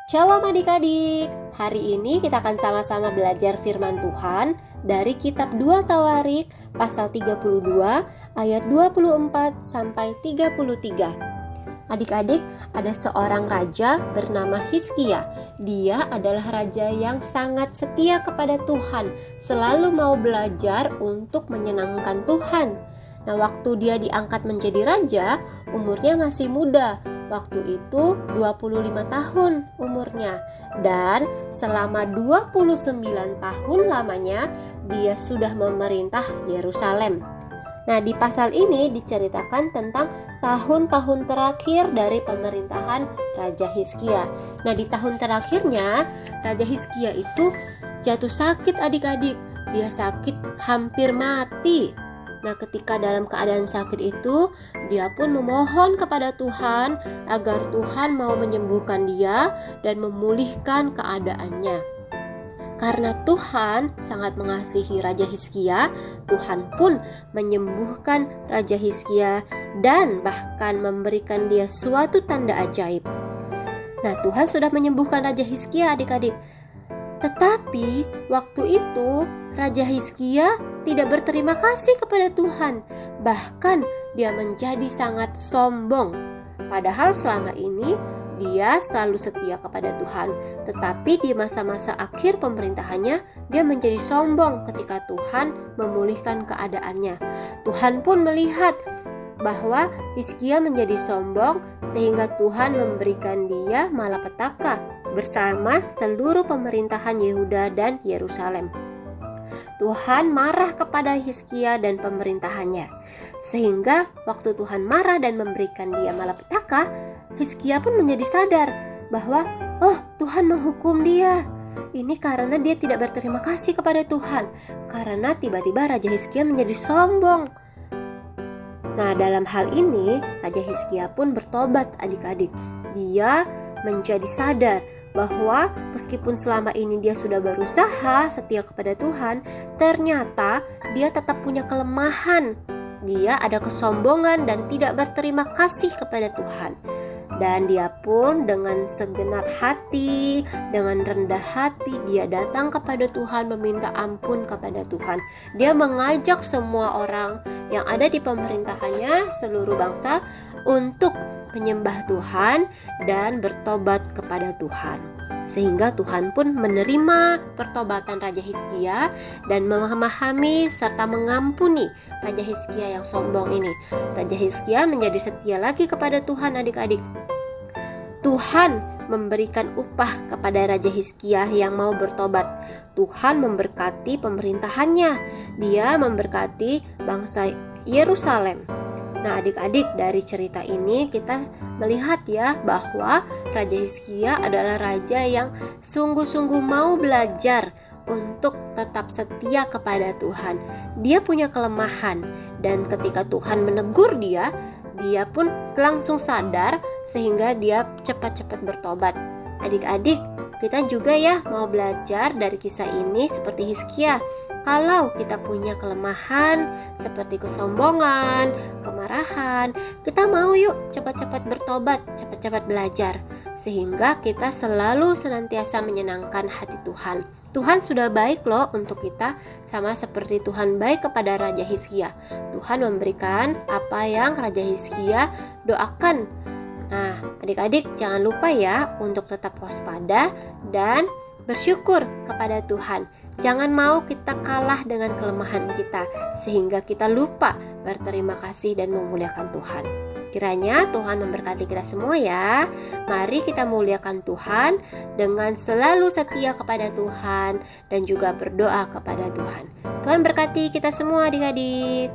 Shalom adik-adik, hari ini kita akan sama-sama belajar firman Tuhan dari kitab 2 Tawarik pasal 32 ayat 24 sampai 33. Adik-adik, ada seorang raja bernama Hizkia. Dia adalah raja yang sangat setia kepada Tuhan, selalu mau belajar untuk menyenangkan Tuhan. Nah, waktu dia diangkat menjadi raja, umurnya masih muda. Waktu itu 25 tahun umurnya. Dan selama 29 tahun lamanya dia sudah memerintah Yerusalem. Nah, di pasal ini diceritakan tentang tahun-tahun terakhir dari pemerintahan Raja Hizkia. Nah, di tahun terakhirnya Raja Hizkia itu jatuh sakit adik-adik. Dia sakit hampir mati. Nah, ketika dalam keadaan sakit itu, dia pun memohon kepada Tuhan agar Tuhan mau menyembuhkan dia dan memulihkan keadaannya. Karena Tuhan sangat mengasihi Raja Hizkia, Tuhan pun menyembuhkan Raja Hizkia dan bahkan memberikan dia suatu tanda ajaib. Nah, Tuhan sudah menyembuhkan Raja Hizkia adik-adik. Tetapi waktu itu Raja Hizkia tidak berterima kasih kepada Tuhan. Bahkan dia menjadi sangat sombong. Padahal selama ini dia selalu setia kepada Tuhan. Tetapi di masa-masa akhir pemerintahannya dia menjadi sombong ketika Tuhan memulihkan keadaannya. Tuhan pun melihat bahwa Hizkia menjadi sombong sehingga Tuhan memberikan dia malapetaka bersama seluruh pemerintahan Yehuda dan Yerusalem. Tuhan marah kepada Hizkia dan pemerintahannya. Sehingga waktu Tuhan marah dan memberikan dia malapetaka, Hizkia pun menjadi sadar bahwa Tuhan menghukum dia. Ini karena dia tidak berterima kasih kepada Tuhan. Karena tiba-tiba Raja Hizkia menjadi sombong. Nah, dalam hal ini Raja Hizkia pun bertobat adik-adik. Dia menjadi sadar bahwa meskipun selama ini dia sudah berusaha setia kepada Tuhan, ternyata dia tetap punya kelemahan. Dia ada kesombongan dan tidak berterima kasih kepada Tuhan. Dan dia pun dengan segenap hati, dengan rendah hati, dia datang kepada Tuhan meminta ampun kepada Tuhan. Dia mengajak semua orang yang ada di pemerintahannya, seluruh bangsa, untuk menyembah Tuhan dan bertobat kepada Tuhan. Sehingga Tuhan pun menerima pertobatan Raja Hizkia dan memahami serta mengampuni Raja Hizkia yang sombong ini. Raja Hizkia menjadi setia lagi kepada Tuhan adik-adik. Tuhan memberikan upah kepada Raja Hizkia yang mau bertobat. Tuhan memberkati pemerintahannya. Dia memberkati bangsa Yerusalem. Nah, adik-adik, dari cerita ini kita melihat ya bahwa Raja Hizkia adalah raja yang sungguh-sungguh mau belajar untuk tetap setia kepada Tuhan. Dia punya kelemahan dan ketika Tuhan menegur dia pun langsung sadar sehingga dia cepat-cepat bertobat. Adik-adik, kita juga ya mau belajar dari kisah ini seperti Hizkia. Kalau kita punya kelemahan seperti kesombongan, kemarahan, kita mau yuk cepat-cepat bertobat, cepat-cepat belajar. Sehingga kita selalu senantiasa menyenangkan hati Tuhan. Tuhan sudah baik loh untuk kita, sama seperti Tuhan baik kepada Raja Hizkia. Tuhan memberikan apa yang Raja Hizkia doakan. Nah, adik-adik jangan lupa ya untuk tetap waspada dan bersyukur kepada Tuhan. Jangan mau kita kalah dengan kelemahan kita sehingga kita lupa berterima kasih dan memuliakan Tuhan. Kiranya Tuhan memberkati kita semua ya. Mari kita muliakan Tuhan dengan selalu setia kepada Tuhan dan juga berdoa kepada Tuhan. Tuhan berkati kita semua adik-adik.